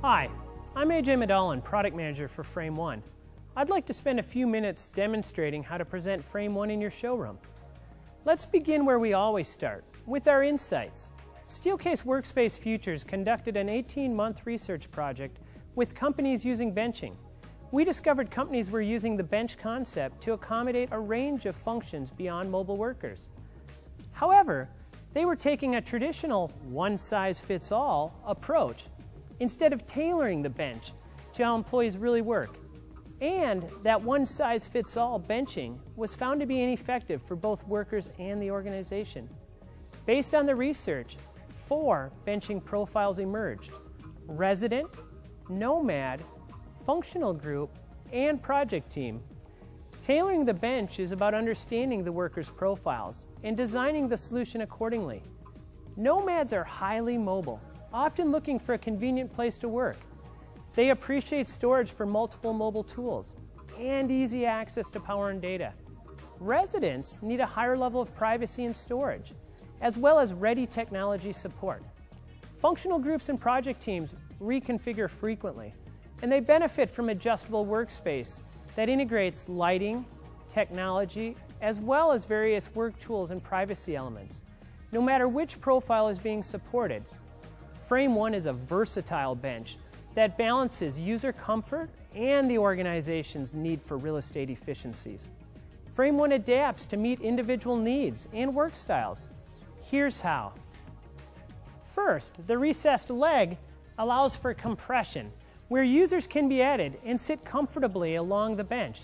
Hi, I'm AJ Medallan, Product Manager for FrameOne. I'd like to spend a few minutes demonstrating how to present FrameOne in your showroom. Let's begin where we always start, with our insights. Steelcase Workspace Futures conducted an 18-month research project with companies using benching. We discovered companies were using the bench concept to accommodate a range of functions beyond mobile workers. However, they were taking a traditional one-size-fits-all approach instead of tailoring the bench to how employees really work. And that one-size-fits-all benching was found to be ineffective for both workers and the organization. Based on the research, 4 benching profiles emerged: resident, nomad, functional group, and project team. Tailoring the bench is about understanding the workers' profiles and designing the solution accordingly. Nomads are highly mobile, often looking for a convenient place to work. They appreciate storage for multiple mobile tools and easy access to power and data. Residents need a higher level of privacy and storage, as well as ready technology support. Functional groups and project teams reconfigure frequently, and they benefit from adjustable workspace that integrates lighting, technology, as well as various work tools and privacy elements. No matter which profile is being supported, FrameOne is a versatile bench that balances user comfort and the organization's need for real estate efficiencies. FrameOne adapts to meet individual needs and work styles. Here's how. First, the recessed leg allows for compression, where users can be added and sit comfortably along the bench.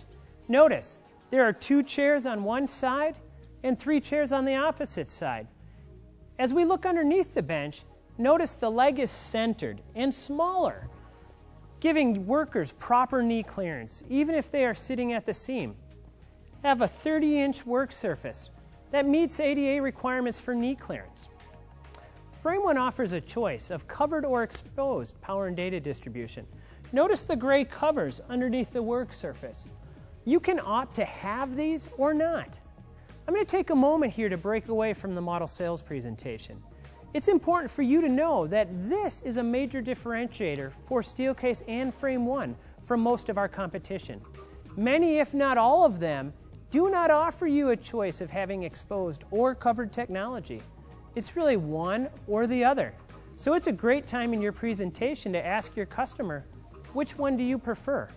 Notice, there are 2 chairs on one side and 3 chairs on the opposite side. As we look underneath the bench, notice the leg is centered and smaller, giving workers proper knee clearance, even if they are sitting at the seam. Have a 30-inch work surface that meets ADA requirements for knee clearance. FrameOne offers a choice of covered or exposed power and data distribution. Notice the gray covers underneath the work surface. You can opt to have these or not. I'm going to take a moment here to break away from the model sales presentation. It's important for you to know that this is a major differentiator for Steelcase and FrameOne from most of our competition. Many, if not all of them, do not offer you a choice of having exposed or covered technology. It's really one or the other. So it's a great time in your presentation to ask your customer, which one do you prefer?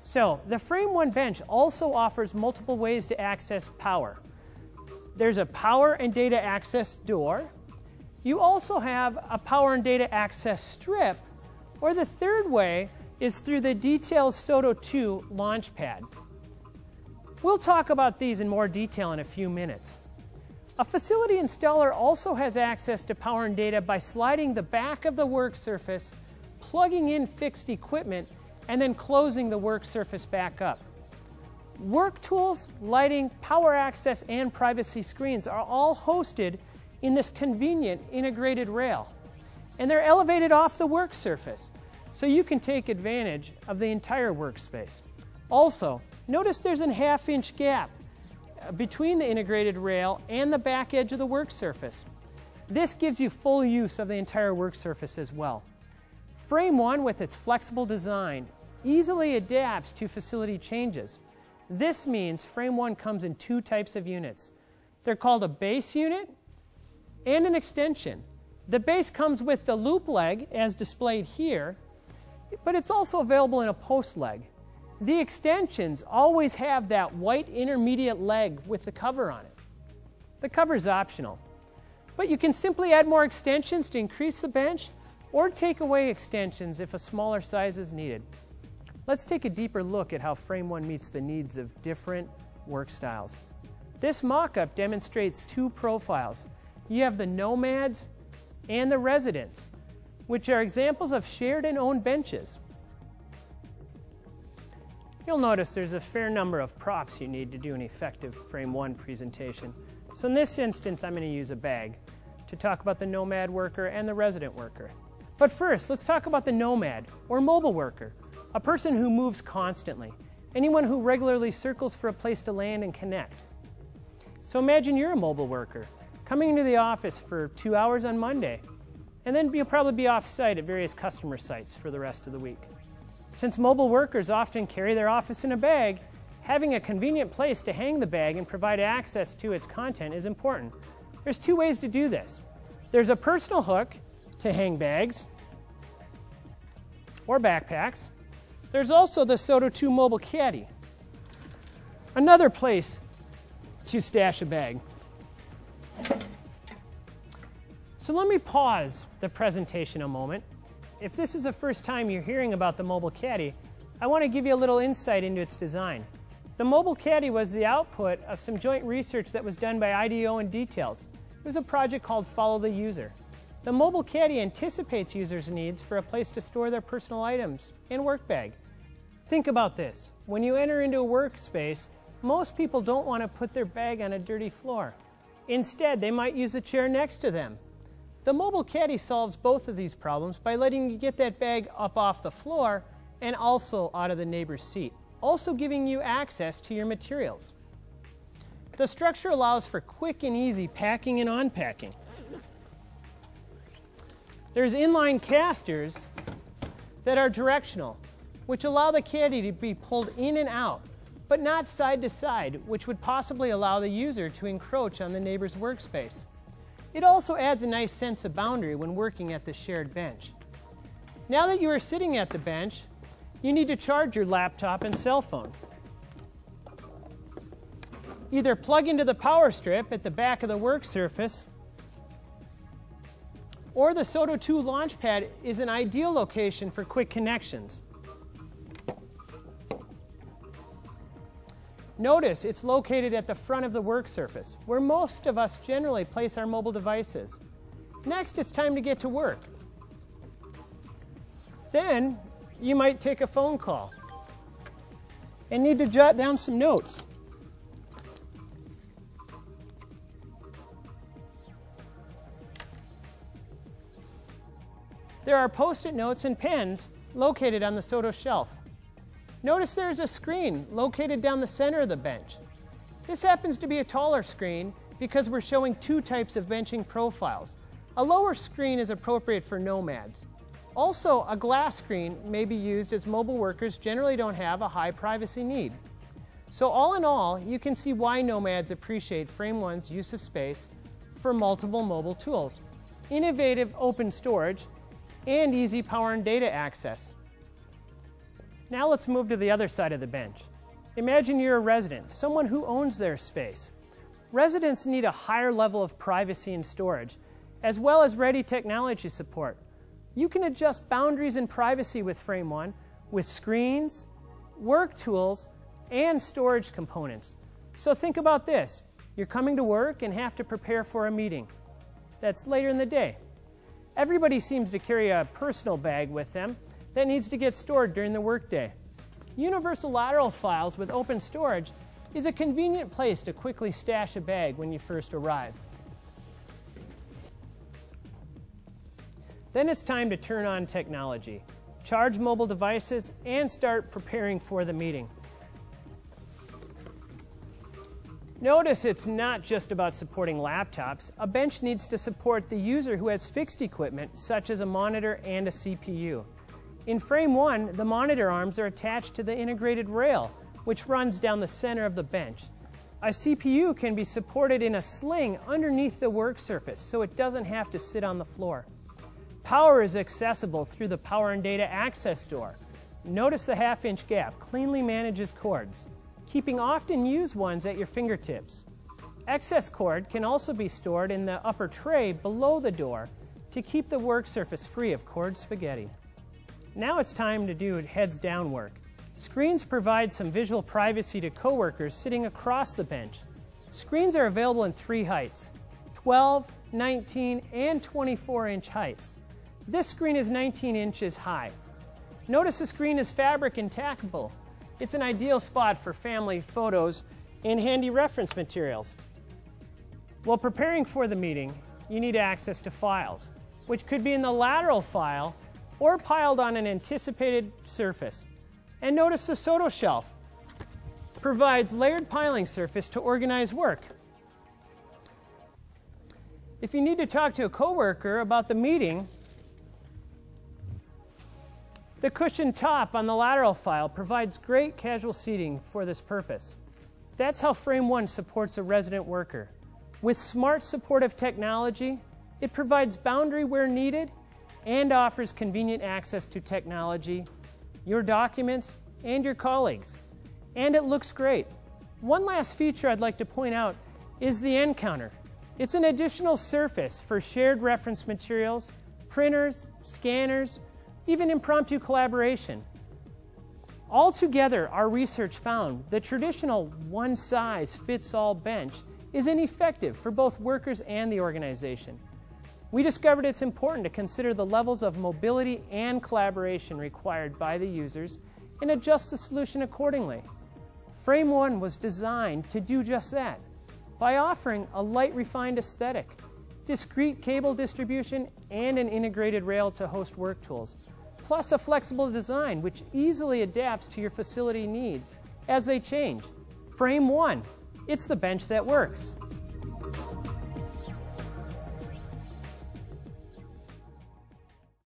So the FrameOne bench also offers multiple ways to access power. There's a power and data access door. You also have a power and data access strip, or the third way is through the Details Soto 2 launchpad. We'll talk about these in more detail in a few minutes. A facility installer also has access to power and data by sliding the back of the work surface, plugging in fixed equipment, and then closing the work surface back up. Work tools, lighting, power access, and privacy screens are all hosted in this convenient integrated rail. And they're elevated off the work surface, so you can take advantage of the entire workspace. Also, notice there's a 1/2-inch gap between the integrated rail and the back edge of the work surface. This gives you full use of the entire work surface as well. FrameOne, with its flexible design, easily adapts to facility changes. This means FrameOne comes in 2 types of units. They're called a base unit and an extension. The base comes with the loop leg, as displayed here, but it's also available in a post leg. The extensions always have that white intermediate leg with the cover on it. The cover is optional, but you can simply add more extensions to increase the bench or take away extensions if a smaller size is needed. Let's take a deeper look at how FrameOne meets the needs of different work styles. This mock-up demonstrates 2 profiles. You have the nomads and the residents, which are examples of shared and owned benches. You'll notice there's a fair number of props you need to do an effective FrameOne presentation. So in this instance, I'm going to use a bag to talk about the nomad worker and the resident worker. But first, let's talk about the nomad, or mobile worker, a person who moves constantly, anyone who regularly circles for a place to land and connect. So imagine you're a mobile worker, coming into the office for 2 hours on Monday, and then you'll probably be off-site at various customer sites for the rest of the week. Since mobile workers often carry their office in a bag, having a convenient place to hang the bag and provide access to its content is important. There's two ways to do this. There's a personal hook to hang bags or backpacks. There's also the Soto 2 mobile caddy, another place to stash a bag. So let me pause the presentation a moment. If this is the first time you're hearing about the mobile caddy, I want to give you a little insight into its design. The mobile caddy was the output of some joint research that was done by IDEO and Details. It was a project called Follow the User. The mobile caddy anticipates users' needs for a place to store their personal items and work bag. Think about this. When you enter into a workspace, most people don't want to put their bag on a dirty floor. Instead, they might use a chair next to them. The mobile caddy solves both of these problems by letting you get that bag up off the floor and also out of the neighbor's seat, also giving you access to your materials. The structure allows for quick and easy packing and unpacking. There's inline casters that are directional, which allow the caddy to be pulled in and out, but not side to side, which would possibly allow the user to encroach on the neighbor's workspace. It also adds a nice sense of boundary when working at the shared bench. Now that you are sitting at the bench, you need to charge your laptop and cell phone. Either plug into the power strip at the back of the work surface, or the Soto 2 Launchpad is an ideal location for quick connections. Notice it's located at the front of the work surface, where most of us generally place our mobile devices. Next, it's time to get to work. Then, you might take a phone call and need to jot down some notes. There are Post-it notes and pens located on the Soto shelf. Notice there's a screen located down the center of the bench. This happens to be a taller screen because we're showing two types of benching profiles. A lower screen is appropriate for nomads. Also, a glass screen may be used as mobile workers generally don't have a high privacy need. So all in all, you can see why nomads appreciate FrameOne's use of space for multiple mobile tools, innovative open storage, and easy power and data access. Now let's move to the other side of the bench. Imagine you're a resident, someone who owns their space. Residents need a higher level of privacy and storage, as well as ready technology support. You can adjust boundaries and privacy with FrameOne with screens, work tools, and storage components. So think about this. You're coming to work and have to prepare for a meeting. That's later in the day. Everybody seems to carry a personal bag with them that needs to get stored during the workday. Universal lateral files with open storage is a convenient place to quickly stash a bag when you first arrive. Then it's time to turn on technology, charge mobile devices, and start preparing for the meeting. Notice it's not just about supporting laptops. A bench needs to support the user who has fixed equipment, such as a monitor and a CPU. In FrameOne, the monitor arms are attached to the integrated rail, which runs down the center of the bench. A CPU can be supported in a sling underneath the work surface, so it doesn't have to sit on the floor. Power is accessible through the Power and Data Access door. Notice the half-inch gap cleanly manages cords, keeping often used ones at your fingertips. Excess cord can also be stored in the upper tray below the door to keep the work surface free of cord spaghetti. Now it's time to do heads down work. Screens provide some visual privacy to coworkers sitting across the bench. Screens are available in 3 heights, 12, 19, and 24-inch heights. This screen is 19 inches high. Notice the screen is fabric and tackable. It's an ideal spot for family photos and handy reference materials. While preparing for the meeting, you need access to files, which could be in the lateral file or piled on an anticipated surface. And notice the Soto shelf provides layered piling surface to organize work. If you need to talk to a coworker about the meeting, the cushioned top on the lateral file provides great casual seating for this purpose. That's how FrameOne supports a resident worker. With smart supportive technology, it provides boundary where needed and offers convenient access to technology, your documents, and your colleagues. And it looks great. One last feature I'd like to point out is the end counter. It's an additional surface for shared reference materials, printers, scanners, even impromptu collaboration. Altogether, our research found the traditional one-size-fits-all bench is ineffective for both workers and the organization. We discovered it's important to consider the levels of mobility and collaboration required by the users and adjust the solution accordingly. FrameOne was designed to do just that by offering a light, refined aesthetic, discrete cable distribution, and an integrated rail to host work tools, plus a flexible design which easily adapts to your facility needs as they change. FrameOne, it's the bench that works.